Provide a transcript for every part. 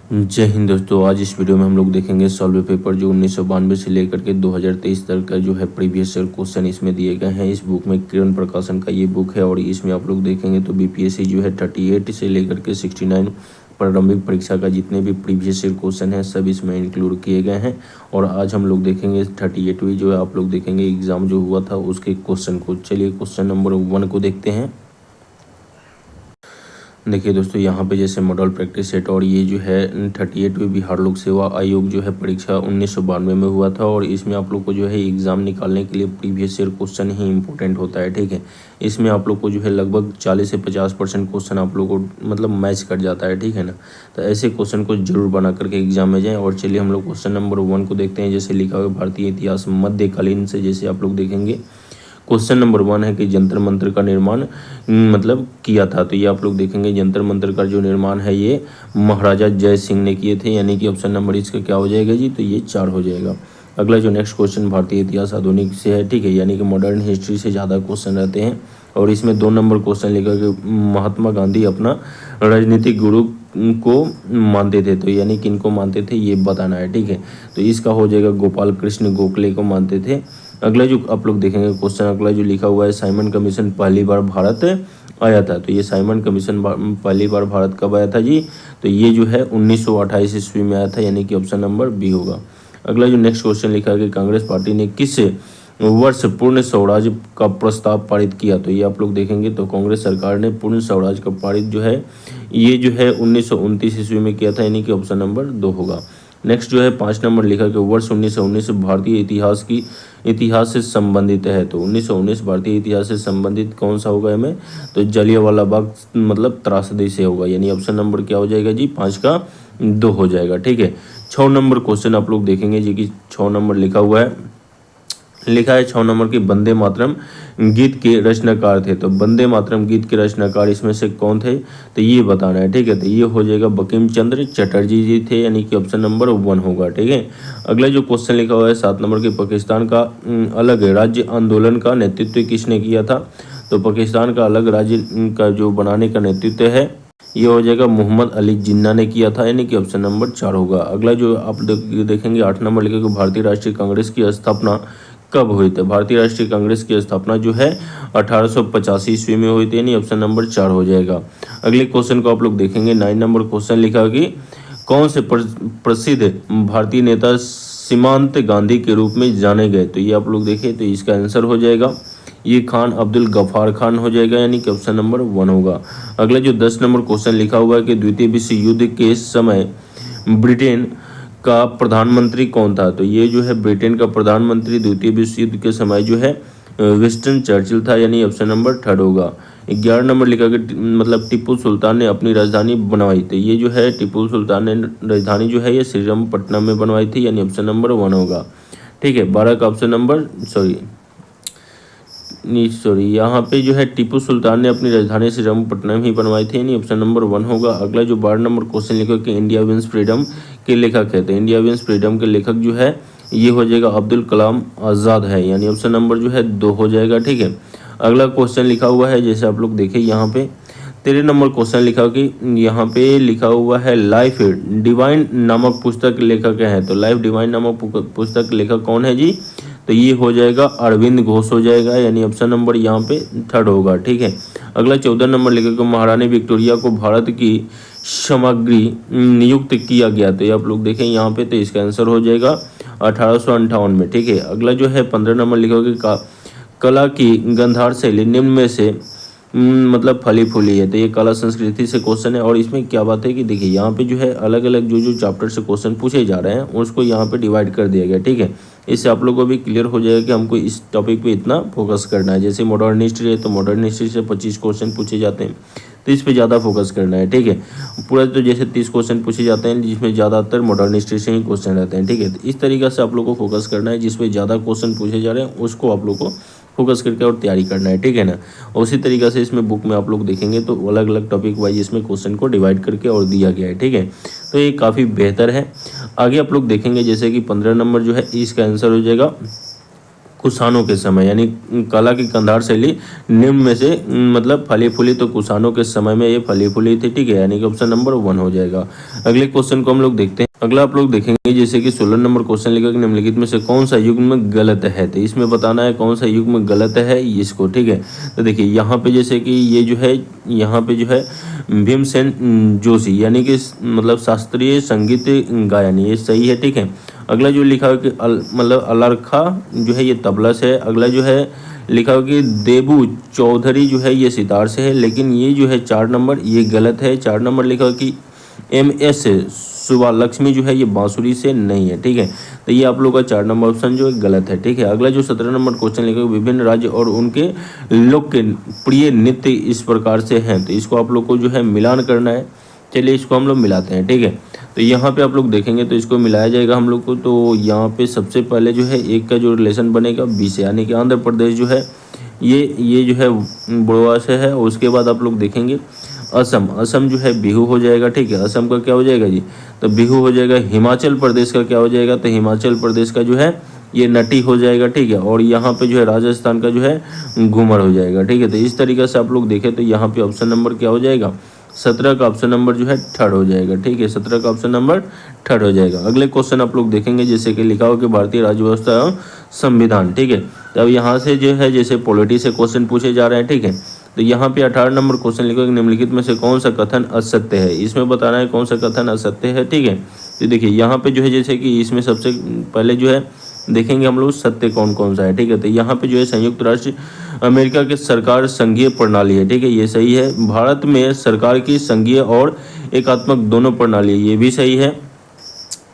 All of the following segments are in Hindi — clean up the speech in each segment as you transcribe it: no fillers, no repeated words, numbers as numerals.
जय हिंद दोस्तों। आज इस वीडियो में हम लोग देखेंगे सॉल्व पेपर जो 1992 से लेकर के 2023 तक का जो है प्रीवियस ईयर क्वेश्चन इसमें दिए गए हैं। इस बुक में किरण प्रकाशन का ये बुक है और इसमें आप लोग देखेंगे तो बीपीएससी जो है 38 से लेकर के 69 प्रारंभिक परीक्षा का जितने भी प्रीवियस ईयर क्वेश्चन हैं सब इसमें इंक्लूड किए गए हैं। और आज हम लोग देखेंगे 38वीं जो है आप लोग देखेंगे एग्जाम जो हुआ था उसके क्वेश्चन को। चलिए क्वेश्चन नंबर 1 को देखते हैं। देखिए दोस्तों, यहाँ पे जैसे मॉडल प्रैक्टिस सेट और ये जो है 38वीं बिहार लोक सेवा आयोग जो है परीक्षा 1992 में हुआ था और इसमें आप लोग को जो है एग्ज़ाम निकालने के लिए प्रीवियस ईयर क्वेश्चन ही इंपॉर्टेंट होता है। ठीक है, इसमें आप लोग को जो है लगभग 40 से 50% क्वेश्चन आप लोग को मतलब मैच कर जाता है। ठीक है ना, तो ऐसे क्वेश्चन को जरूर बना करके एग्जाम में जाएँ। और चलिए हम लोग क्वेश्चन नंबर 1 को देखते हैं। जैसे लिखा हुआ भारतीय इतिहास मध्यकालीन से जैसे आप लोग देखेंगे क्वेश्चन नंबर 1 है कि जंतर मंतर का निर्माण मतलब किया था। तो ये आप लोग देखेंगे जंतर मंतर का जो निर्माण है ये महाराजा जय सिंह ने किए थे, यानी कि ऑप्शन नंबर इसका क्या हो जाएगा जी, तो ये 4 हो जाएगा। अगला जो नेक्स्ट क्वेश्चन भारतीय इतिहास आधुनिक से है। ठीक है, यानी कि मॉडर्न हिस्ट्री से ज़्यादा क्वेश्चन रहते हैं और इसमें 2 नंबर क्वेश्चन लिखा कि महात्मा गांधी अपना राजनीतिक गुरु को मानते थे, तो यानी कि इनको मानते थे ये बताना है। ठीक है, तो इसका हो जाएगा गोपाल कृष्ण गोखले को मानते थे। अगला जो आप लोग देखेंगे क्वेश्चन, अगला जो लिखा हुआ है साइमन कमीशन पहली बार भारत आया था। तो ये साइमन कमीशन पहली बार भारत कब आया था जी, तो ये जो है 1928 ईस्वी में आया था, यानी कि ऑप्शन नंबर बी होगा। अगला जो नेक्स्ट क्वेश्चन लिखा है कि कांग्रेस पार्टी ने किस वर्ष पूर्ण स्वराज का प्रस्ताव पारित किया। तो ये आप लोग देखेंगे तो कांग्रेस सरकार ने पूर्ण स्वराज का पारित जो है ये जो है 1929 ईस्वी में किया था, यानी कि ऑप्शन नंबर 2 होगा। नेक्स्ट जो है 5 नंबर लिखा कि वर्ष 1919 भारतीय इतिहास से संबंधित है। तो 1919 भारतीय इतिहास से संबंधित कौन सा होगा हमें, तो जलियांवाला बाग मतलब त्रासदी से होगा, यानी ऑप्शन नंबर क्या हो जाएगा जी, 5 का 2 हो जाएगा। ठीक है, 6 नंबर क्वेश्चन आप लोग देखेंगे जी कि 6 नंबर लिखा हुआ है, लिखा है 6 नंबर की वंदे मातरम गीत के रचनाकार थे। तो वंदे मातरम गीत के रचनाकार इसमें से कौन थे, तो ये बताना है। ठीक है, तो ये हो जाएगा बंकिम चंद्र चटर्जी जी थे, यानी कि ऑप्शन नंबर 1 होगा। ठीक है, अगला जो क्वेश्चन लिखा हुआ है 7 नंबर के पाकिस्तान का अलग राज्य आंदोलन का नेतृत्व किसने किया था। तो पाकिस्तान का अलग राज्य का जो बनाने का नेतृत्व है ये हो जाएगा मोहम्मद अली जिन्ना ने किया था, यानी कि ऑप्शन नंबर 4 होगा। अगला जो आप देखेंगे 8 नंबर लिखेगा भारतीय राष्ट्रीय कांग्रेस की स्थापना कब हुई थी। भारतीय राष्ट्रीय कांग्रेस की स्थापना जो है 1885 ईस्वी में हुई थी, यानी ऑप्शन नंबर 4 हो जाएगा। अगले क्वेश्चन को आप लोग देखेंगे 9 नंबर क्वेश्चन लिखा कि कौन से प्रसिद्ध भारतीय नेता सीमांत गांधी के रूप में जाने गए। तो ये आप लोग देखें तो इसका आंसर हो जाएगा ये खान अब्दुल गफ्फार खान हो जाएगा, यानी कि ऑप्शन नंबर 1 होगा। अगला जो 10 नंबर क्वेश्चन लिखा हुआ है कि द्वितीय विश्व युद्ध के समय ब्रिटेन का प्रधानमंत्री कौन था। तो ये जो है ब्रिटेन का प्रधानमंत्री द्वितीय विश्व युद्ध के समय जो है विंस्टन चर्चिल था, यानी ऑप्शन नंबर 3 होगा। 11 नंबर लिखा कि मतलब टिप्पू सुल्तान ने अपनी राजधानी बनवाई थी। ये जो है टिप्पू सुल्तान ने राजधानी जो है ये श्रीरंगपट्टनम में बनवाई थी, यानी ऑप्शन नंबर 1 होगा। ठीक है, 12 का ऑप्शन नंबर सॉरी यहाँ पे जो है टीपू सुल्तान ने अपनी राजधानी श्रीरंगपट्टनम ही बनवाई थी, यानी ऑप्शन नंबर 1 होगा। अगला जो 12 नंबर क्वेश्चन लिखा कि इंडिया विंस फ्रीडम के लेखक है। तो इंडिया विंस फ्रीडम के लेखक जो है ये हो जाएगा अब्दुल कलाम आज़ाद है, यानी ऑप्शन नंबर जो है 2 हो जाएगा। ठीक है, अगला क्वेश्चन लिखा हुआ है जैसे आप लोग देखें यहाँ पे 13 नंबर क्वेश्चन लिखा कि यहाँ पे लिखा हुआ है लाइफ डिवाइन नामक पुस्तक लेखक है। तो लाइफ डिवाइन नामक पुस्तक लेखक कौन है जी, तो ये हो जाएगा अरविंद घोष हो जाएगा, यानी ऑप्शन नंबर यहाँ पे 3 होगा। ठीक है, अगला 14 नंबर लिखा महारानी विक्टोरिया को भारत की सामग्री नियुक्त किया गया। तो ये आप लोग देखें यहाँ पे तो इसका आंसर हो जाएगा 1858 में। ठीक है, अगला जो है 15 नंबर लिखा कि कला की गंधार शैली निम्न में से मतलब फली फूली है। तो ये कला संस्कृति से क्वेश्चन है और इसमें क्या बात है कि देखिए यहाँ पे जो है अलग अलग जो चैप्टर से क्वेश्चन पूछे जा रहे हैं उसको यहाँ पे डिवाइड कर दिया गया। ठीक है, इससे आप लोगों को भी क्लियर हो जाएगा कि हमको इस टॉपिक पे इतना फोकस करना है। जैसे मॉडर्न हिस्ट्री है तो मॉडर्न हिस्ट्री से 25 क्वेश्चन पूछे जाते हैं, तो इस पे ज़्यादा फोकस करना है। ठीक है, पूरा तो जैसे 30 क्वेश्चन पूछे जाते हैं जिसमें ज़्यादातर मॉडर्न हिस्ट्री से ही क्वेश्चन रहते हैं। ठीक है, तो इस तरीके से आप लोग को फोकस करना है, जिसमें ज़्यादा क्वेश्चन पूछे जा रहे हैं उसको आप लोग को फोकस करके और तैयारी करना है। ठीक है ना, उसी तरीके से इसमें बुक में आप लोग देखेंगे तो अलग अलग टॉपिक वाइज इसमें क्वेश्चन को डिवाइड करके और दिया गया है। ठीक है, तो ये काफ़ी बेहतर है। आगे आप लोग देखेंगे जैसे कि 15 नंबर जो है इसका आंसर हो जाएगा कुषाणों के समय, यानी कला की कंधार शैली निम्न में से मतलब फली फूली, तो कुषाणों के समय में ये फली फूली थी, ठीक है, यानी कि ऑप्शन नंबर 1 हो जाएगा। अगले क्वेश्चन को हम लोग देखते हैं। अगला आप लोग देखेंगे जैसे कि 16 नंबर क्वेश्चन लिखा कि निम्नलिखित में से कौन सा युग्म गलत है, तो इसमें बताना है कौन सा युग्म गलत है इसको, ठीक है। तो देखिए यहाँ पे जैसे कि ये जो है, यहाँ पे जो है भीमसेन जोशी, यानी कि मतलब शास्त्रीय संगीत गायन, ये सही है, ठीक है। अगला जो लिखा है कि मतलब अलरखा जो है ये तबला से है। अगला जो है लिखा हो कि देबू चौधरी जो है ये सितार से है, लेकिन ये जो है 4 नंबर ये गलत है। 4 नंबर लिखा हो कि MS सुबालक्ष्मी जो है ये बांसुरी से नहीं है, ठीक है। तो ये आप लोग का 4 नंबर ऑप्शन जो है गलत है, ठीक है। अगला जो 17 नंबर क्वेश्चन लिखा है विभिन्न राज्य और उनके लोक के प्रिय नृत्य इस प्रकार से हैं, तो इसको आप लोग को जो है मिलान करना है। चलिए इसको हम लोग मिलाते हैं, ठीक है। तो यहाँ पे आप लोग देखेंगे तो इसको मिलाया जाएगा हम लोग को। तो यहाँ पे सबसे पहले जो है एक का जो रिलेशन बनेगा बी से, यानी कि आंध्र प्रदेश जो है ये जो है बुढ़वा से है। उसके बाद आप लोग देखेंगे असम जो है बिहू हो जाएगा, ठीक है। असम का क्या हो जाएगा जी, तो बिहू हो जाएगा। हिमाचल प्रदेश का क्या हो जाएगा, तो हिमाचल प्रदेश का जो है ये नटी हो जाएगा, ठीक है। और यहाँ पे जो है राजस्थान का जो है घूमर हो जाएगा, ठीक है। तो इस तरीके से आप लोग देखें तो यहाँ पे ऑप्शन नंबर क्या हो जाएगा, 17 का ऑप्शन नंबर जो है थर्ड हो जाएगा, ठीक है। 17 का ऑप्शन नंबर थर्ड हो जाएगा। अगले क्वेश्चन आप लोग देखेंगे जैसे कि लिखा हो कि भारतीय राज्य व्यवस्था एवं संविधान, ठीक है। तो अब यहाँ से जो है जैसे पॉलिटी से क्वेश्चन पूछे जा रहे हैं, ठीक है। तो यहाँ पे 18 नंबर क्वेश्चन लिखा कि निम्नलिखित में से कौन सा कथन असत्य है, इसमें बताना है कौन सा कथन असत्य है, ठीक है। तो देखिए यहाँ पे जो है जैसे कि इसमें सबसे पहले जो है देखेंगे हम लोग सत्य कौन कौन सा है, ठीक है। तो यहाँ पे जो है संयुक्त राष्ट्र अमेरिका की सरकार संघीय प्रणाली है, ठीक है, ये सही है। भारत में सरकार की संघीय और एकात्मक दोनों प्रणाली है, ये भी सही है।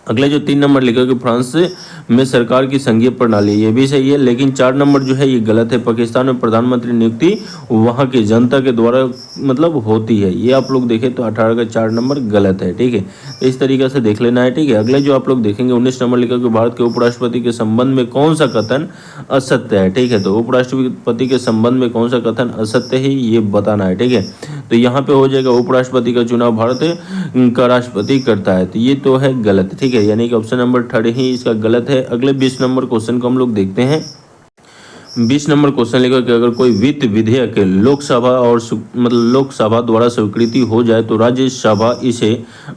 अगले जो 3 नंबर लिखा कि फ्रांस में सरकार की संघीय प्रणाली, ये भी सही है। लेकिन 4 नंबर जो है ये गलत है। पाकिस्तान में प्रधानमंत्री नियुक्ति वहाँ की जनता के द्वारा मतलब होती है, ये आप लोग देखें तो 18 का 4 नंबर गलत है, ठीक है। तो इस तरीके से देख लेना है, ठीक है। अगले जो आप लोग देखेंगे 19 नंबर लिखा कि भारत के उपराष्ट्रपति के संबंध में कौन सा कथन असत्य है, ठीक है। तो उपराष्ट्रपति के संबंध में कौन सा कथन असत्य है ये बताना है, ठीक है। तो यहाँ पे हो जाएगा उपराष्ट्रपति का चुनाव भारत का राष्ट्रपति करता है, तो ये तो है गलत, ठीक है, यानी कि ऑप्शन नंबर 3 ही इसका गलत है। अगले 20 नंबर क्वेश्चन को हम लोग देखते हैं। 20 नंबर क्वेश्चन लिखा कि अगर कोई वित्त विधेयक लोकसभा और मतलब लोकसभा द्वारा स्वीकृति हो जाए तो राज्यसभा इसे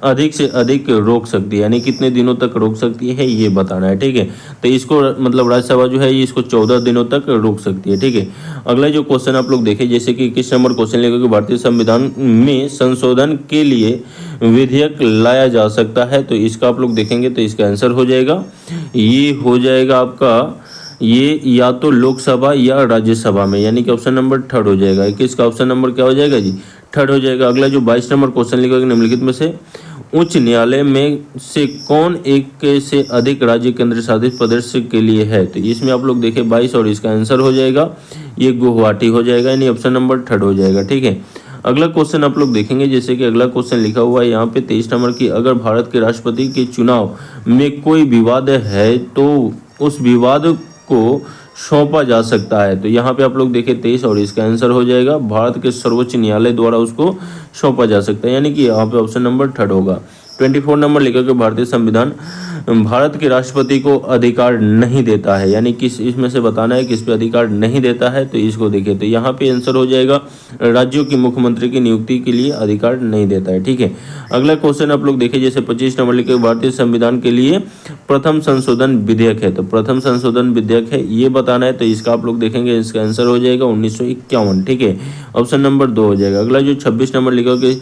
अधिक से अधिक रोक सकती है, यानी कितने दिनों तक रोक सकती है ये बताना है, ठीक है। तो इसको मतलब राज्यसभा जो है ये इसको 14 दिनों तक रोक सकती है, ठीक है। अगला जो क्वेश्चन आप लोग देखें जैसे कि 21 नंबर क्वेश्चन लिखा कि भारतीय संविधान में संशोधन के लिए विधेयक लाया जा सकता है, तो इसका आप लोग देखेंगे तो इसका आंसर हो जाएगा, ये हो जाएगा आपका ये या तो लोकसभा या राज्यसभा में, यानी कि ऑप्शन नंबर 3 हो जाएगा। 21 का ऑप्शन नंबर क्या हो जाएगा जी, 3 हो जाएगा। अगला जो 22 नंबर क्वेश्चन लिखा कि निम्नलिखित में से उच्च न्यायालय में से कौन एक से अधिक राज्य केंद्र शासित प्रदेश के लिए है, तो इसमें आप लोग देखें 22 और इसका आंसर हो जाएगा ये गुवाहाटी हो जाएगा, यानी ऑप्शन नंबर 3 हो जाएगा, ठीक है। अगला क्वेश्चन आप लोग देखेंगे जैसे कि अगला क्वेश्चन लिखा हुआ है यहाँ पे 23 नंबर की अगर भारत के राष्ट्रपति के चुनाव में कोई विवाद है तो उस विवाद को सौंपा जा सकता है, तो यहाँ पे आप लोग देखें 23 और इसका आंसर हो जाएगा भारत के सर्वोच्च न्यायालय द्वारा उसको सौंपा जा सकता है, यानी कि यहाँ पे ऑप्शन नंबर 3 होगा। 24 नंबर लिखा कि भारतीय संविधान भारत के राष्ट्रपति को अधिकार नहीं देता है, यानी किस इसमें से बताना है किस पे अधिकार नहीं देता है, तो इसको देखिए तो यहाँ पे आंसर हो जाएगा राज्यों की मुख्यमंत्री की नियुक्ति के लिए अधिकार नहीं देता है, ठीक है। अगला क्वेश्चन आप लोग देखिए जैसे 25 नंबर लिखे भारतीय संविधान के लिए प्रथम संशोधन विधेयक है, तो प्रथम संशोधन विधेयक है ये बताना है, तो इसका आप लोग देखेंगे इसका आंसर हो जाएगा 1951, ठीक है, ऑप्शन नंबर 2 हो जाएगा। अगला जो 26 नंबर लिखा कि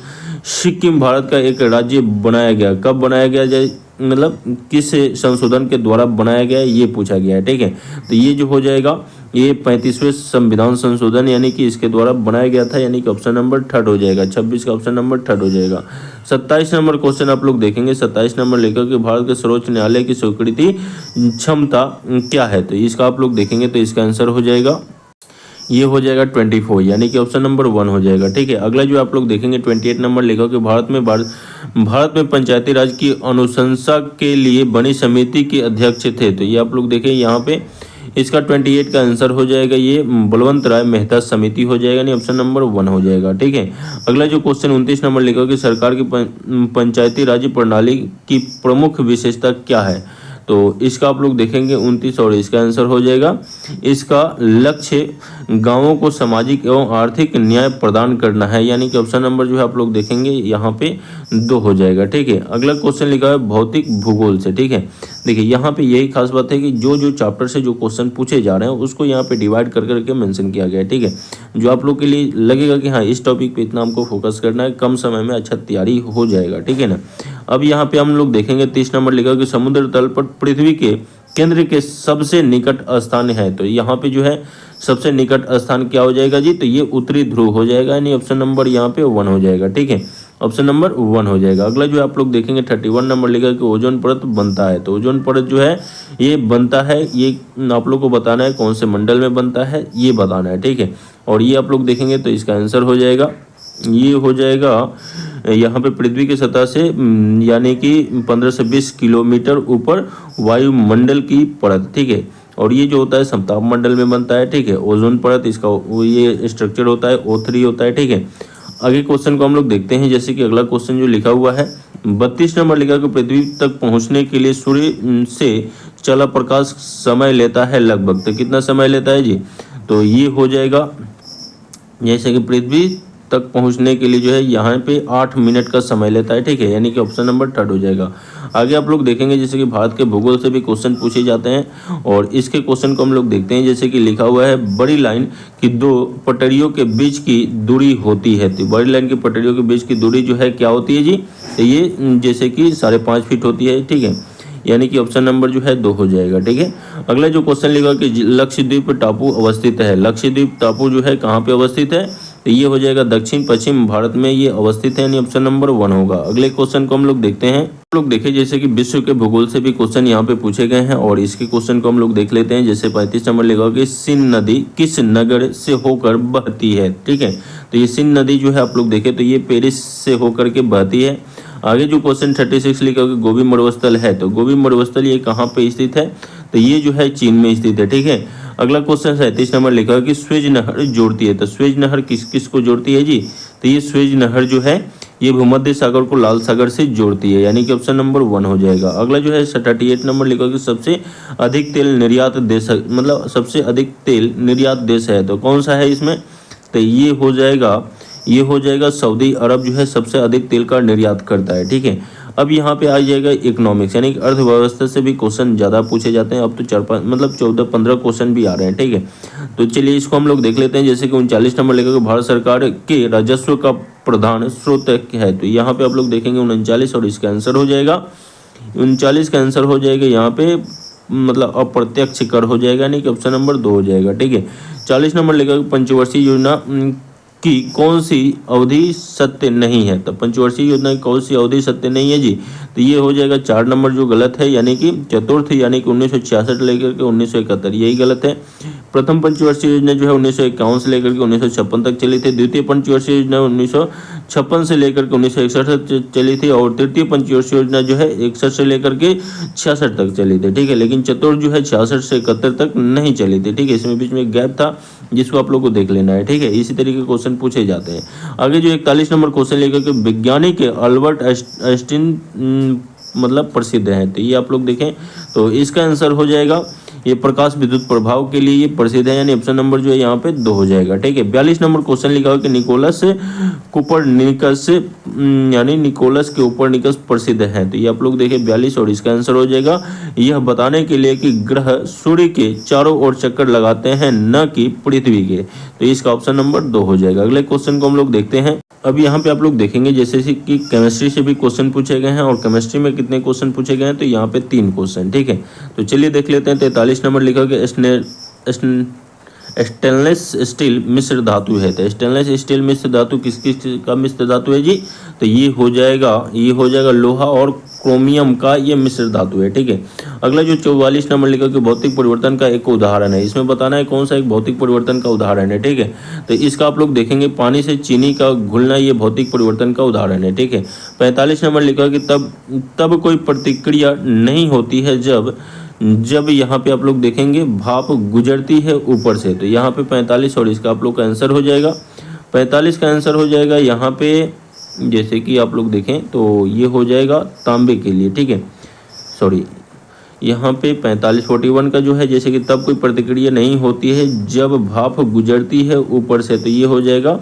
सिक्किम भारत का एक राज्य बनाया गया, कब बनाया गया जाए मतलब किस संशोधन के द्वारा बनाया गया ये पूछा गया है, ठीक है। तो ये जो हो जाएगा ये 35वें संविधान संशोधन यानी कि इसके द्वारा बनाया गया था, यानी कि ऑप्शन नंबर 3 हो जाएगा। 26 का ऑप्शन नंबर 3 हो जाएगा। 27 नंबर क्वेश्चन आप लोग देखेंगे 27 नंबर लेकर कि भारत के सर्वोच्च न्यायालय की स्वीकृति क्षमता क्या है, तो इसका आप लोग देखेंगे तो इसका आंसर हो जाएगा ये हो जाएगा 24, यानी कि ऑप्शन नंबर 1 हो जाएगा, ठीक है। अगला जो आप लोग देखेंगे 28 नंबर लिखा कि भारत में पंचायती राज की अनुशंसा के लिए बनी समिति के अध्यक्ष थे, तो ये आप लोग देखें यहाँ पे इसका 28 का आंसर हो जाएगा ये बलवंत राय मेहता समिति हो जाएगा, नहीं ऑप्शन नंबर 1 हो जाएगा, ठीक है। अगला जो क्वेश्चन 29 नंबर लिखा कि सरकार की पंचायती राज प्रणाली की प्रमुख विशेषता क्या है, तो इसका आप लोग देखेंगे 29 और इसका आंसर हो जाएगा। इसका लक्ष्य गांवों को सामाजिक एवं आर्थिक न्याय प्रदान करना है, यानी कि ऑप्शन नंबर जो है आप लोग देखेंगे यहाँ पे 2 हो जाएगा। ठीक है, अगला क्वेश्चन लिखा है भौतिक भूगोल से। ठीक है, देखिए यहाँ पे यही खास बात है कि जो जो चैप्टर से जो क्वेश्चन पूछे जा रहे हैं उसको यहाँ पे डिवाइड कर करके मेंशन किया गया है। ठीक है, जो आप लोग के लिए लगेगा कि हाँ इस टॉपिक पे इतना हमको फोकस करना है, कम समय में अच्छा तैयारी हो जाएगा। ठीक है ना। अब यहाँ पे हम लोग देखेंगे 30 नंबर लिखा कि समुद्र तल पर पृथ्वी के केंद्र के सबसे निकट स्थान है। तो यहाँ पे जो है सबसे निकट स्थान क्या हो जाएगा जी, तो ये उत्तरी ध्रुव हो जाएगा, यानी ऑप्शन नंबर यहाँ पे 1 हो जाएगा। ठीक है, ऑप्शन नंबर 1 हो जाएगा। अगला जो आप लोग देखेंगे 31 नंबर लिखा कि ओजोन परत बनता है। तो ओजोन परत जो है ये बनता है, ये आप लोग को बताना है कौन से मंडल में बनता है, ये बताना है। ठीक है, और ये आप लोग देखेंगे तो इसका आंसर हो जाएगा, ये हो जाएगा यहाँ पे पृथ्वी की सतह से यानी कि 15 से 20 किलोमीटर ऊपर वायुमंडल की परत। ठीक है, और ये जो होता है समताप मंडल में बनता है। ठीक है, ओजोन परत इसका ये स्ट्रक्चर होता है O3 होता है। ठीक है, आगे क्वेश्चन को हम लोग देखते हैं। जैसे कि अगला क्वेश्चन जो लिखा हुआ है 32 नंबर लिखा कि पृथ्वी तक पहुंचने के लिए सूर्य से चला प्रकाश समय लेता है लगभग, तो कितना समय लेता है जी, तो ये हो जाएगा जैसे कि पृथ्वी तक पहुंचने के लिए जो है यहाँ पे 8 मिनट का समय लेता है। ठीक है, यानी कि ऑप्शन नंबर 3 हो जाएगा। आगे आप लोग देखेंगे जैसे कि भारत के भूगोल से भी क्वेश्चन पूछे जाते हैं, और इसके क्वेश्चन को हम लोग देखते हैं। जैसे कि लिखा हुआ है बड़ी लाइन की 2 पटरियों के बीच की दूरी होती है। तो बड़ी लाइन की पटरियों के बीच की दूरी जो है क्या होती है जी, तो ये जैसे कि 5.5 फीट होती है। ठीक है, यानी कि ऑप्शन नंबर जो है 2 हो जाएगा। ठीक है, अगला जो क्वेश्चन लिखा कि लक्षद्वीप टापू अवस्थित है। लक्षद्वीप टापू जो है कहाँ पे अवस्थित है, तो ये हो जाएगा दक्षिण पश्चिम भारत में ये अवस्थित है, यानी ऑप्शन नंबर 1 होगा। अगले क्वेश्चन को हम लोग देखते हैं। हम लोग देखें जैसे कि विश्व के भूगोल से भी क्वेश्चन यहाँ पे पूछे गए हैं, और इसके क्वेश्चन को हम लोग देख लेते हैं। जैसे 35 नंबर लिखा कि सिंध नदी किस नगर से होकर बहती है। ठीक है, तो ये सिंध नदी जो है आप लोग देखें तो ये पेरिस से होकर के बहती है। आगे जो क्वेश्चन 36 लिखा कि गोबी मरुस्थल है। तो गोबी मरुस्थल ये कहाँ पे स्थित है, तो ये जो है चीन में स्थित है। ठीक है, अगला क्वेश्चन 37 नंबर लिखा है कि स्वेज नहर जोड़ती है। तो स्वेज नहर किस किस को जोड़ती है जी, तो ये स्वेज नहर जो है ये भूमध्य सागर को लाल सागर से जोड़ती है, यानी कि ऑप्शन नंबर 1 हो जाएगा। अगला जो है 38 नंबर लिखा कि सबसे अधिक तेल निर्यात देश, मतलब सबसे अधिक तेल निर्यात देश है, तो कौन सा है इसमें, तो ये हो जाएगा सऊदी अरब जो है सबसे अधिक तेल का निर्यात करता है। ठीक है, अब यहाँ पे आ जाएगा इकोनॉमिक्स, यानी कि अर्थव्यवस्था से भी क्वेश्चन ज़्यादा पूछे जाते हैं। अब तो 14-15 क्वेश्चन भी आ रहे हैं। ठीक है, तो चलिए इसको हम लोग देख लेते हैं। जैसे कि 39 नंबर लेकर भारत सरकार के राजस्व का प्रधान स्रोत है। तो यहाँ पे आप लोग देखेंगे 39 और इसका आंसर हो जाएगा 39 का आंसर हो जाएगा यहाँ पे मतलब अप्रत्यक्ष कर हो जाएगा, यानी कि ऑप्शन नंबर 2 हो जाएगा। ठीक है, 40 नंबर लेकर पंचवर्षीय योजना की कौन सी अवधि सत्य नहीं है। तो पंचवर्षीय योजना की कौन सी अवधि सत्य नहीं है जी, तो ये हो जाएगा 4 नंबर जो गलत है, यानी कि चतुर्थ, यानी कि 1966 लेकर के 1971, यही गलत है। प्रथम पंचवर्षीय योजना जो है 1951 से लेकर के 1956 तक चली थी। द्वितीय पंचवर्षीय योजना 1956 से लेकर के 1961 तक चली थी, और तृतीय पंचवर्षीय योजना जो है 61 से लेकर के 66 तक चली थी। ठीक है, लेकिन चतुर्थ जो है 66 से 71 तक नहीं चली थी। ठीक है, इसमें बीच में गैप था जिसको आप लोग को देख लेना है। ठीक है, इसी तरीके के क्वेश्चन पूछे जाते हैं। आगे जो 41 नंबर क्वेश्चन लेकर के वैज्ञानिक अल्बर्ट आइंस्टीन मतलब प्रसिद्ध है। तो ये आप लोग देखें तो इसका आंसर हो जाएगा ये प्रकाश विद्युत प्रभाव के लिए ये प्रसिद्ध है, यानी ऑप्शन नंबर जो है यहाँ पे 2 हो जाएगा। ठीक है, 42 नंबर क्वेश्चन लिखा हुआ कि निकोलस कोपरनिकस यानी निकोलस के कोपरनिकस प्रसिद्ध है। तो ये आप लोग देखें 42 और इसका आंसर हो जाएगा यह बताने के लिए कि ग्रह सूर्य के चारों ओर चक्कर लगाते हैं न कि पृथ्वी के। तो इसका ऑप्शन नंबर 2 हो जाएगा। अगले क्वेश्चन को हम लोग देखते हैं। अब यहाँ पे आप लोग देखेंगे जैसे कि केमिस्ट्री से भी क्वेश्चन पूछे गए हैं, और केमिस्ट्री में कितने क्वेश्चन पूछे गए हैं, तो यहाँ पे 3 क्वेश्चन। ठीक है, तो चलिए देख लेते हैं। 43 नंबर लिखा कि स्टेनलेस स्टील मिश्र धातु है। तो स्टेनलेस स्टील मिश्र धातु किस का मिश्र धातु है जी, तो ये हो जाएगा लोहा और क्रोमियम का ये मिश्र धातु है। ठीक है, अगला जो 44 नंबर लिखा कि भौतिक परिवर्तन का एक उदाहरण है। इसमें बताना है कौन सा एक भौतिक परिवर्तन का उदाहरण है। ठीक है, तो इसका आप लोग देखेंगे पानी से चीनी का घुलना ये भौतिक परिवर्तन का उदाहरण है। ठीक है, 45 नंबर लिखा कि तब कोई प्रतिक्रिया नहीं होती है जब यहाँ पे आप लोग देखेंगे भाप गुजरती है ऊपर से। तो यहाँ पे 45 और इसका आप लोग का आंसर हो जाएगा 45 का आंसर हो जाएगा यहाँ पे जैसे कि आप लोग देखें तो ये हो जाएगा तांबे के लिए। ठीक है, सॉरी यहाँ पे 4541 का जो है जैसे कि तब कोई प्रतिक्रिया नहीं होती है जब भाप गुजरती है ऊपर से, तो ये हो जाएगा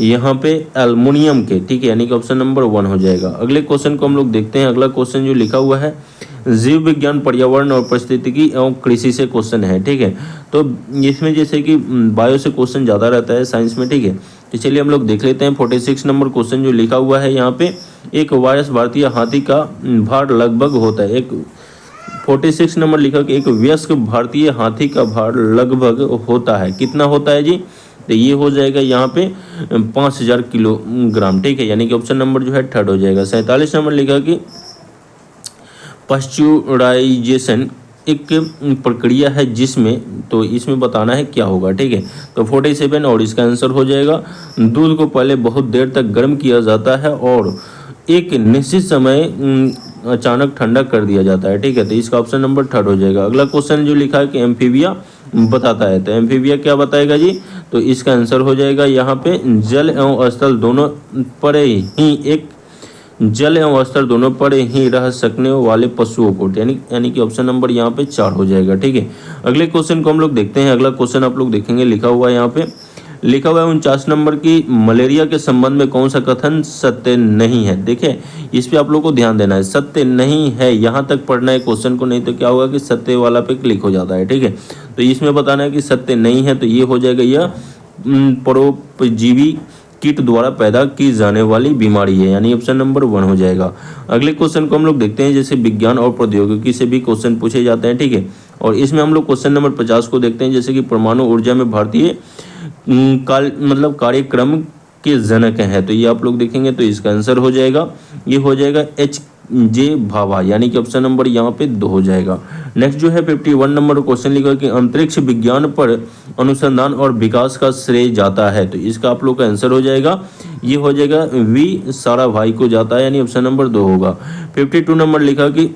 यहाँ पे एल्युमिनियम के, ठीक है, यानी कि ऑप्शन नंबर 1 हो जाएगा। अगले क्वेश्चन को हम लोग देखते हैं। अगला क्वेश्चन जो लिखा हुआ है जीव विज्ञान, पर्यावरण और पारिस्थितिकी एवं कृषि से क्वेश्चन है, ठीक है। तो इसमें जैसे कि बायो से क्वेश्चन ज़्यादा रहता है साइंस में, ठीक है। तो चलिए हम लोग देख लेते हैं 46 नंबर क्वेश्चन जो लिखा हुआ है यहाँ पे। एक वयस्क भारतीय हाथी का भार लगभग होता है, एक 46 नंबर लिखा कि एक वयस्क भारतीय हाथी का भार लगभग होता है, कितना होता है जी? तो ये हो जाएगा यहाँ पे 5000 किलोग्राम, ठीक है, यानी कि ऑप्शन नंबर जो है थर्ड हो जाएगा। 47 नंबर लिखा कि पाश्चुराइजेशन एक प्रक्रिया है जिसमें, तो इसमें बताना है क्या होगा, ठीक है। तो 47 और इसका आंसर हो जाएगा दूध को पहले बहुत देर तक गर्म किया जाता है और एक निश्चित समय अचानक ठंडा कर दिया जाता है, ठीक है। तो इसका ऑप्शन नंबर थर्ड हो जाएगा। अगला क्वेश्चन जो लिखा है कि एम्फीबिया बताता है, तो एम्फीबिया क्या बताएगा जी? तो इसका आंसर हो जाएगा यहाँ पे जल एवं स्थल दोनों पर ही जल एवं स्तर दोनों पर ही रह सकने वाले पशुओं को, यानी कि ऑप्शन नंबर यहाँ पे 4 हो जाएगा, ठीक है। अगले क्वेश्चन को हम लोग देखते हैं। अगला क्वेश्चन आप लोग देखेंगे लिखा हुआ है यहाँ पे, लिखा हुआ है 49 नंबर की मलेरिया के संबंध में कौन सा कथन सत्य नहीं है। देखिए इस पे आप लोग को ध्यान देना है, सत्य नहीं है यहाँ तक पढ़ना है क्वेश्चन को, नहीं तो क्या होगा कि सत्य वाला पे क्लिक हो जाता है, ठीक है। तो इसमें बताना है कि सत्य नहीं है, तो ये हो जाएगा यह परोपजीवी कीट द्वारा पैदा की जाने वाली बीमारी है, यानी ऑप्शन नंबर 1 हो जाएगा। अगले क्वेश्चन को हम लोग देखते हैं। जैसे विज्ञान और प्रौद्योगिकी से भी क्वेश्चन पूछे जाते हैं, ठीक है। और इसमें हम लोग क्वेश्चन नंबर 50 को देखते हैं। जैसे कि परमाणु ऊर्जा में भारतीय कार्यक्रम के जनक हैं, तो ये आप लोग देखेंगे तो इसका आंसर हो जाएगा, ये हो जाएगा H.J. भाभा, यानी कि ऑप्शन नंबर यहाँ पे 2 हो जाएगा। नेक्स्ट जो है 51 नंबर क्वेश्चन लिखा कि अंतरिक्ष विज्ञान पर अनुसंधान और विकास का श्रेय जाता है, तो इसका आप लोग का आंसर हो जाएगा, ये हो जाएगा V. साराभाई को जाता है, यानी ऑप्शन नंबर 2 होगा। 52 नंबर लिखा कि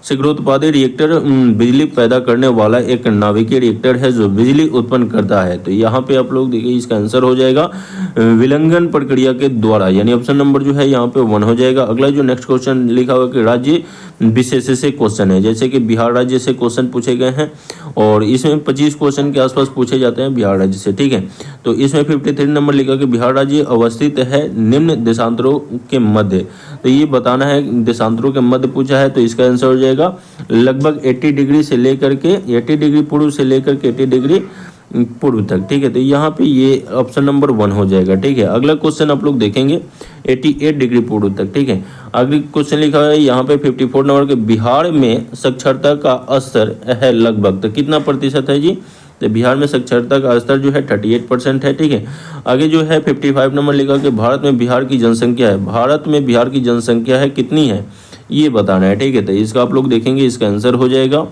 शीघ्रोत्पादी रिएक्टर बिजली पैदा करने वाला एक नाभिकीय रिएक्टर है जो बिजली उत्पन्न करता है, तो यहाँ पे आप लोग देखिए इसका आंसर हो जाएगा विलंगन प्रक्रिया के द्वारा, यानी ऑप्शन नंबर जो है यहाँ पे 1 हो जाएगा। अगला जो नेक्स्ट क्वेश्चन लिखा हुआ कि राज्य विशेष से क्वेश्चन है, जैसे कि बिहार राज्य से क्वेश्चन पूछे गए हैं और इसमें 25 क्वेश्चन के आसपास पूछे जाते हैं बिहार राज्य से, ठीक है। तो इसमें 53 नंबर लिखा कि बिहार राज्य अवस्थित है निम्न देशांतरों के मध्य, तो ये बताना है देशांतरों के मध्य पूछा है, तो इसका आंसर हो जाएगा लगभग 80 डिग्री से लेकर के 80 डिग्री पूर्व से लेकर के 80 डिग्री पूर्व तक, ठीक है। तो यहाँ पे ये ऑप्शन नंबर 1 हो जाएगा, ठीक है। अगला क्वेश्चन आप लोग देखेंगे 88 डिग्री पूर्व तक, ठीक है। अगले क्वेश्चन लिखा है यहाँ पे 54 नंबर के बिहार में साक्षरता का स्तर है लगभग, तो कितना प्रतिशत है जी? तो बिहार में साक्षरता का स्तर जो है 38% है, ठीक है। आगे जो है 55 नंबर लिखा कि भारत में बिहार की जनसंख्या है, भारत में बिहार की जनसंख्या है कितनी है ये बताना है, ठीक है। तो इसका आप लोग देखेंगे इसका आंसर हो जाएगा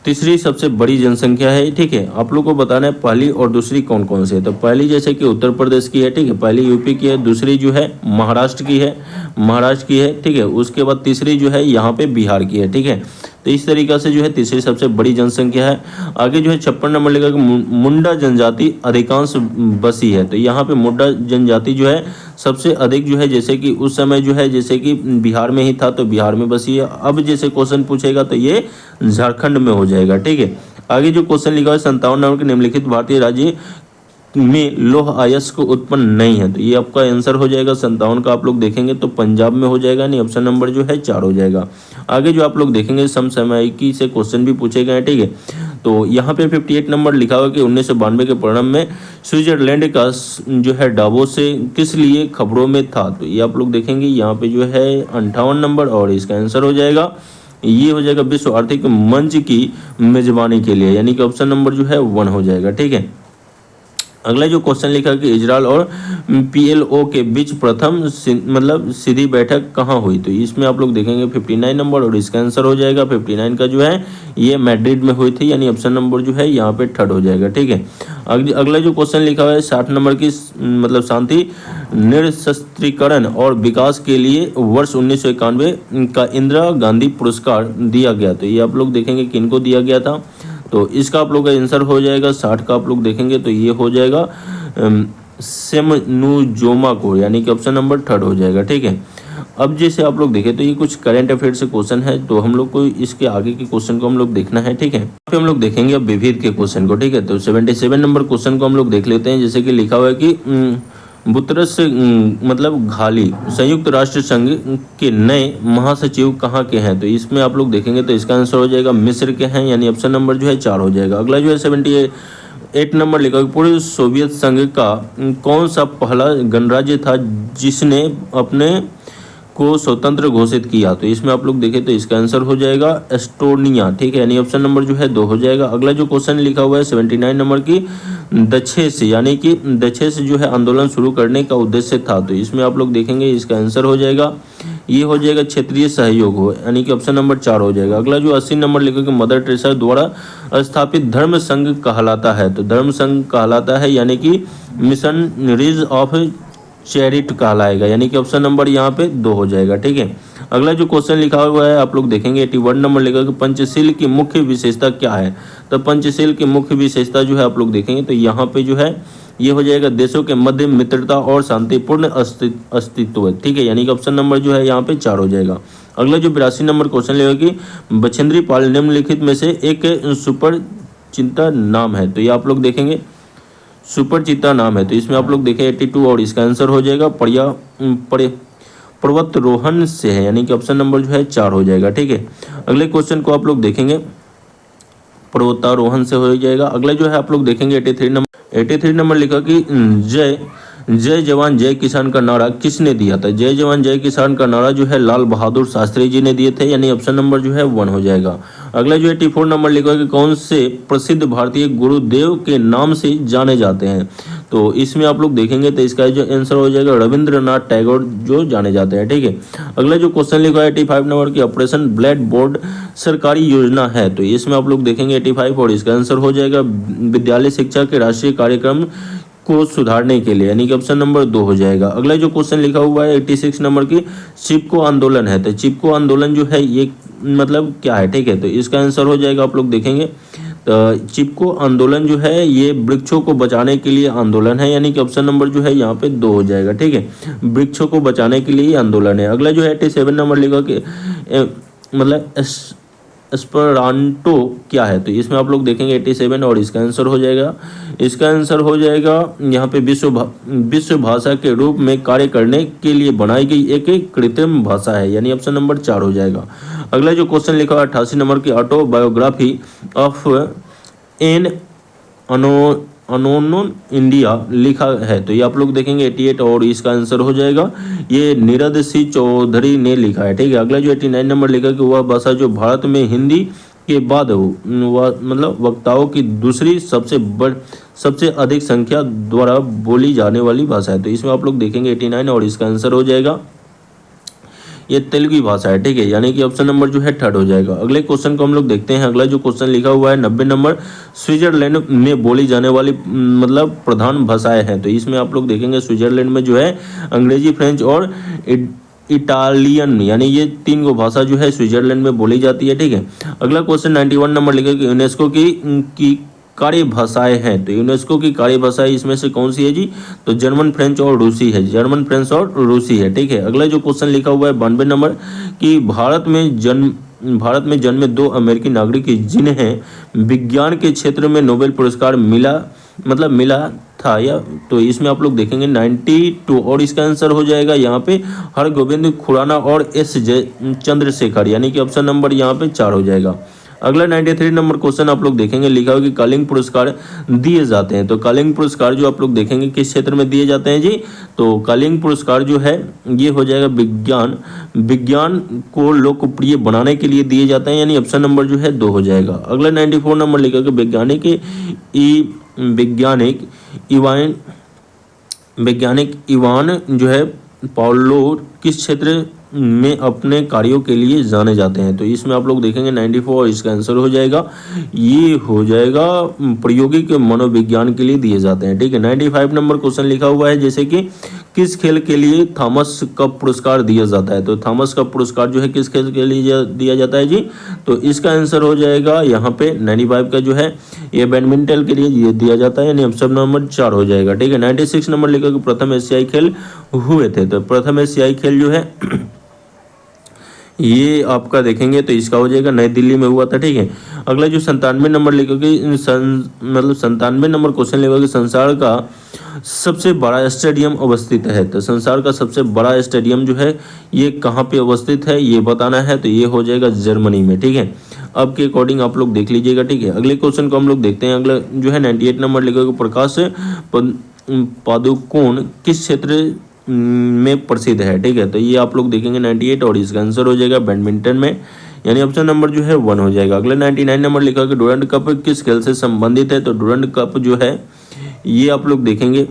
तीसरी सबसे बड़ी जनसंख्या है, ठीक है। आप लोग को बताना है पहली और दूसरी कौन कौन से है, तो पहली जैसे कि उत्तर प्रदेश की है, ठीक है, पहली यूपी की है, दूसरी जो है महाराष्ट्र की है, ठीक है। उसके बाद तीसरी जो है यहाँ पे बिहार की है, ठीक है। तो इस तरीक़ा से जो है तीसरी सबसे बड़ी जनसंख्या है। आगे जो है 56 नंबर लिखा कि मुंडा जनजाति अधिकांश बसी है, तो यहाँ पे मुंडा जनजाति जो है सबसे अधिक जो है, जैसे कि उस समय जो है जैसे कि बिहार में ही था तो बिहार में बसी है। अब जैसे क्वेश्चन पूछेगा तो ये झारखंड में हो जाएगा, ठीक है। आगे जो क्वेश्चन लिखा है 57 नंबर के निम्नलिखित भारतीय राज्य में लौह अयस्क उत्पन्न नहीं है, तो ये आपका आंसर हो जाएगा 57 का आप लोग देखेंगे तो पंजाब में हो जाएगा, नहीं ऑप्शन नंबर जो है 4 हो जाएगा। आगे जो आप लोग देखेंगे समसामयिकी से क्वेश्चन भी पूछे गए हैं, ठीक है। तो यहाँ पे 58 नंबर लिखा हुआ कि 1992 के परिणाम में स्विट्जरलैंड का जो है डावोस से किस लिए खबरों में था, तो ये आप लोग देखेंगे यहाँ पे जो है 58 नंबर और इसका आंसर हो जाएगा, ये हो जाएगा विश्व आर्थिक मंच की मेजबानी के लिए, यानी कि ऑप्शन नंबर जो है 1 हो जाएगा, ठीक है। अगला जो क्वेश्चन लिखा कि इजरायल और PLO के बीच प्रथम सीधी बैठक कहाँ हुई, तो इसमें आप लोग देखेंगे 59 नंबर और इसका आंसर हो जाएगा 59 का जो है ये मैड्रिड में हुई थी, यानी ऑप्शन नंबर जो है यहाँ पे 3rd हो जाएगा, ठीक है। अगला जो क्वेश्चन लिखा हुआ है 60 नंबर की शांति निरस्त्रीकरण और विकास के लिए वर्ष 1991 का इंदिरा गांधी पुरस्कार दिया गया, तो ये आप लोग देखेंगे किनको दिया गया था, तो इसका आप लोग का आंसर हो जाएगा 60 का आप लोग देखेंगे तो ये हो जाएगा सेमनुजोमा को, यानी कि ऑप्शन नंबर 3rd हो जाएगा, ठीक है। अब जैसे आप लोग देखें तो ये कुछ करंट अफेयर से क्वेश्चन है, तो हम लोग को इसके आगे के क्वेश्चन को हम लोग देखना है, ठीक है। यहाँ पे हम लोग देखेंगे अब विविध के क्वेश्चन को, ठीक है। तो 77 नंबर क्वेश्चन को हम लोग देख लेते हैं। जैसे कि लिखा हुआ है कि बुतरस मतलब घाली संयुक्त राष्ट्र संघ के नए महासचिव कहाँ के हैं। तो इसमें आप लोग देखेंगे तो इसका आंसर हो जाएगा मिस्र के हैं, यानी ऑप्शन नंबर जो है 4 हो जाएगा। अगला जो है 78 नंबर लिखा है पूर्व सोवियत संघ का कौन सा पहला गणराज्य था जिसने अपने को स्वतंत्र घोषित किया। तो इसमें आप लोग देखें तो इसका आंसर हो जाएगा एस्टोनिया, ठीक है, यानी ऑप्शन नंबर जो है 2 हो जाएगा। अगला जो क्वेश्चन लिखा हुआ है 79 नंबर की दक्षेस, यानी कि दक्षेस जो है आंदोलन शुरू करने का उद्देश्य था। तो इसमें आप लोग देखेंगे इसका आंसर हो जाएगा, ये हो जाएगा क्षेत्रीय सहयोग हो, यानी कि ऑप्शन नंबर 4 हो जाएगा। अगला जो 80 नंबर लिखा कि मदर टेरेसा द्वारा स्थापित धर्म संघ कहलाता है। तो धर्म संघ कहलाता है यानी कि मिशनरीज ऑफ चैरिट कहलाएगा, यानी कि ऑप्शन नंबर यहाँ पे 2 हो जाएगा, ठीक है। अगला जो क्वेश्चन लिखा हुआ है आप लोग देखेंगे 81 नंबर लिखा कि पंचशील की मुख्य विशेषता क्या है। तो पंचशील की मुख्य विशेषता जो है आप लोग देखेंगे तो यहाँ पे जो है ये हो जाएगा देशों के मध्य मित्रता और शांतिपूर्ण अस्तित्व, ठीक है, यानी कि ऑप्शन नंबर जो है यहाँ पे 4 हो जाएगा। अगला जो 82 नंबर क्वेश्चन लिखा कि बछेंद्री पाल निम्नलिखित में से एक सुपर चिंता नाम है। तो ये आप लोग देखेंगे सुपरचिता नाम है। तो इसमें आप लोग देखें 82 और इसका आंसर हो जाएगा पर्वतारोहण से है, यानी कि ऑप्शन नंबर जो है 4 हो जाएगा, ठीक है। अगले क्वेश्चन को आप लोग देखेंगे पर्वतारोहण से हो जाएगा। अगला जो है आप लोग देखेंगे 83 नंबर लिखा कि जय जवान जय किसान का नारा किसने दिया था। जय जवान जय किसान का नारा जो है लाल बहादुर शास्त्री जी ने दिए थे, यानी ऑप्शन नंबर जो है 1 हो जाएगा। अगला जो 84 नंबर लिखा है कि कौन से प्रसिद्ध भारतीय गुरुदेव के नाम से जाने जाते हैं। तो इसमें आप लोग देखेंगे तो इसका जो आंसर हो जाएगा रविंद्रनाथ टैगोर जो जाने जाते हैं, ठीक है। अगला जो क्वेश्चन लिखा है 85 नंबर की ऑपरेशन ब्लैक बोर्ड सरकारी योजना है। तो इसमें आप लोग देखेंगे 85 और इसका आंसर हो जाएगा विद्यालय शिक्षा के राष्ट्रीय कार्यक्रम को सुधारने के लिए, यानी कि ऑप्शन नंबर 2 हो जाएगा। अगला जो क्वेश्चन लिखा हुआ है 86 नंबर की चिपको आंदोलन है। तो चिपको आंदोलन जो है ये मतलब क्या है, ठीक है। तो इसका आंसर हो जाएगा आप लोग देखेंगे तो चिपको आंदोलन जो है ये वृक्षों को बचाने के लिए आंदोलन है, यानी कि ऑप्शन नंबर जो है यहाँ पे 2 हो जाएगा, ठीक है। वृक्षों को बचाने के लिए आंदोलन है। अगला जो है 87 नंबर लिखा कि मतलब एस्पेरांटो क्या है। तो इसमें आप लोग देखेंगे 87 और इसका आंसर हो जाएगा यहाँ पे विश्व भाषा के रूप में कार्य करने के लिए बनाई गई एक कृत्रिम भाषा है, यानी ऑप्शन नंबर 4 हो जाएगा। अगला जो क्वेश्चन लिखा है 88 नंबर की autobiography of an unknown India लिखा है। तो ये आप लोग देखेंगे 88 और इसका आंसर हो जाएगा ये नीरद सी चौधरी ने लिखा है, ठीक है। अगला जो 89 नंबर लिखा है कि वह भाषा जो भारत में हिंदी के बाद वह मतलब वक्ताओं की दूसरी सबसे अधिक संख्या द्वारा बोली जाने वाली भाषा है। तो इसमें आप लोग देखेंगे 89 और इसका आंसर हो जाएगा ये तेलुगु भाषा है, ठीक है, यानी कि ऑप्शन नंबर जो है 3rd हो जाएगा। अगले क्वेश्चन को हम लोग देखते हैं। अगला जो क्वेश्चन लिखा हुआ है 90 नंबर स्विट्जरलैंड में बोली जाने वाली मतलब प्रधान भाषाएं हैं। तो इसमें आप लोग देखेंगे स्विट्जरलैंड में जो है अंग्रेजी, फ्रेंच और इटालियन, यानी ये 3 गो भाषा जो है स्विट्जरलैंड में बोली जाती है, ठीक है। अगला क्वेश्चन 91 नंबर लिखा कि यूनेस्को की कार्य भाषाएं हैं। तो यूनेस्को की कार्य भाषाएं इसमें से कौन सी है जी। तो जर्मन, फ्रेंच और रूसी है, जर्मन, फ्रेंच और रूसी है, ठीक है। अगला जो क्वेश्चन लिखा हुआ है 92 नंबर कि भारत में जन्मे 2 अमेरिकी नागरिक जिन्हें विज्ञान के क्षेत्र में नोबेल पुरस्कार मिला था या। तो इसमें आप लोग देखेंगे 92 और इसका आंसर हो जाएगा यहाँ पे हरगोविंद खुराना और एस चंद्रशेखर, यानी कि ऑप्शन नंबर यहाँ पे 4 हो जाएगा। अगला 93 नंबर क्वेश्चन आप लोग देखेंगे लिखा हुआ कि कलिंग पुरस्कार दिए जाते हैं। तो कलिंग पुरस्कार जो आप लोग देखेंगे किस क्षेत्र में दिए जाते हैं जी। तो कलिंग पुरस्कार जो है ये हो जाएगा विज्ञान को लोकप्रिय बनाने के लिए दिए जाते हैं, यानी ऑप्शन नंबर जो है 2 हो जाएगा। अगला 94 नंबर लिखा कि वैज्ञानिक इवान जो है पाउलो किस क्षेत्र में अपने कार्यों के लिए जाने जाते हैं। तो इसमें आप लोग देखेंगे 94 और इसका आंसर हो जाएगा ये हो जाएगा प्रायोगिक मनोविज्ञान के लिए दिए जाते हैं, ठीक है। 95 नंबर क्वेश्चन लिखा हुआ है जैसे कि किस खेल के लिए थॉमस कप पुरस्कार दिया जाता है। तो थॉमस कप पुरस्कार जो है किस खेल के लिए दिया जाता है जी। तो इसका आंसर हो जाएगा यहाँ पे 95 का जो है ये बैडमिंटन के लिए दिया जाता है, यानी ऑप्शन नंबर 4 हो जाएगा, ठीक है। 96 नंबर लिखा कि प्रथम एशियाई खेल हुए थे। तो प्रथम एशियाई खेल जो है ये आपका देखेंगे तो इसका हो जाएगा नई दिल्ली में हुआ था, ठीक है। अगला जो 97 नंबर लिखोगे मतलब 97 नंबर क्वेश्चन लिखोगे, संसार का सबसे बड़ा स्टेडियम अवस्थित है। तो संसार का सबसे बड़ा स्टेडियम जो है ये कहाँ पे अवस्थित है ये बताना है, तो ये हो जाएगा जर्मनी में, ठीक है। अब के अकॉर्डिंग आप लोग देख लीजिएगा, ठीक है। अगले क्वेश्चन को हम लोग देखते हैं। अगला जो है 98 नंबर लिखोगे, प्रकाश पादुकोण किस क्षेत्र में प्रसिद्ध है, ठीक है। तो ये आप लोग देखेंगे 98 और इसका आंसर हो जाएगा बैडमिंटन में, यानी ऑप्शन नंबर जो है 1 हो जाएगा। अगले 99 नंबर लिखा है कि डुरंड कप किस खेल से संबंधित है। तो डुरंड कप जो है ये आप लोग देखेंगे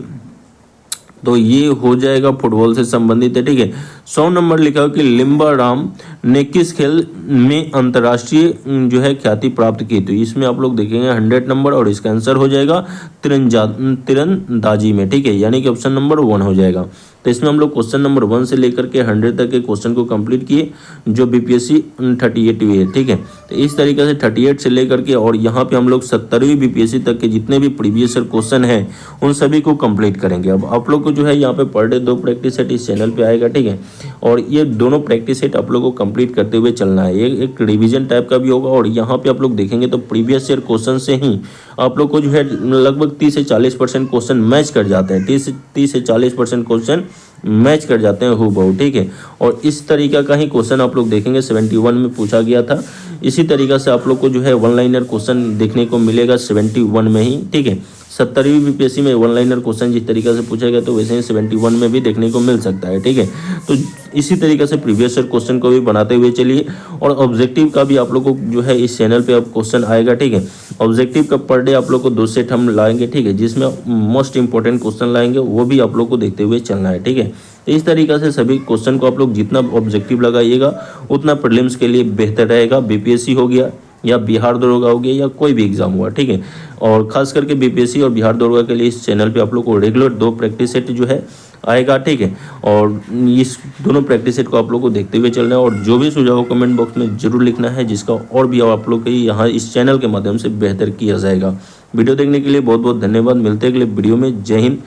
तो ये हो जाएगा फुटबॉल से संबंधित है, ठीक है। 100 नंबर लिखा है कि लिम्बा राम ने किस खेल में अंतर्राष्ट्रीय जो है ख्याति प्राप्त की। तो इसमें आप लोग देखेंगे 100 नंबर और इसका आंसर हो जाएगा तीरंदाजी में, ठीक है, यानी कि ऑप्शन नंबर 1 हो जाएगा। तो इसमें हम लोग क्वेश्चन नंबर 1 से लेकर के 100 तक के क्वेश्चन को कंप्लीट किए जो बीपीएससी 38 हुई है, ठीक है। तो इस तरीके से 38 से लेकर के और यहाँ पे हम लोग 70वीं बीपीएससी तक के जितने भी प्रीवियस ईयर क्वेश्चन हैं उन सभी को कंप्लीट करेंगे। अब आप लोग को जो है यहाँ पे पर डे 2 प्रैक्टिस सेट इस चैनल पे आएगा, ठीक है। और ये दोनों प्रैक्टिस सेट आप लोग को कंप्लीट करते हुए चलना है। एक रिविजन टाइप का भी होगा और यहाँ पे आप लोग देखेंगे तो प्रीवियस ईयर क्वेश्चन से ही आप लोग को जो है लगभग 30 से 40% क्वेश्चन मैच कर जाते हैं। 30 से 40% क्वेश्चन मैच कर जाते हैं हूबहू, ठीक है। और इस तरीका का ही क्वेश्चन आप लोग देखेंगे 71 में पूछा गया था। इसी तरीका से आप लोग को जो है वन लाइनर क्वेश्चन देखने को मिलेगा 71 में ही, ठीक है। 70वीं बीपीएससी में वन लाइनर क्वेश्चन जिस तरीके से पूछा गया तो वैसे ही 71 में भी देखने को मिल सकता है, ठीक है। तो इसी तरीके से प्रीवियस ईयर क्वेश्चन को भी बनाते हुए चलिए। और ऑब्जेक्टिव का भी आप लोग को जो है इस चैनल पे अब क्वेश्चन आएगा, ठीक है। ऑब्जेक्टिव का पर डे आप लोग को 2 सेट हम लाएंगे, ठीक है, जिसमें मोस्ट इंपॉर्टेंट क्वेश्चन लाएंगे वो भी आप लोग को देखते हुए चलना है, ठीक है। तो इस तरीके से सभी क्वेश्चन को आप लोग जितना ऑब्जेक्टिव लगाइएगा उतना प्रीलिम्स के लिए बेहतर रहेगा। बीपीएससी हो गया या बिहार दरोगा हो गया या कोई भी एग्जाम हुआ, ठीक है। और खास करके बीपीएससी और बिहार दरोगा के लिए इस चैनल पे आप लोग को रेगुलर 2 प्रैक्टिस सेट जो है आएगा, ठीक है। और इस दोनों प्रैक्टिस सेट को आप लोग को देखते हुए चलना है और जो भी सुझाव कमेंट बॉक्स में जरूर लिखना है जिसका और भी आप लोग के यहाँ इस चैनल के माध्यम से बेहतर किया जाएगा। वीडियो देखने के लिए बहुत बहुत धन्यवाद। मिलते हैं अगले वीडियो में। जय हिंद,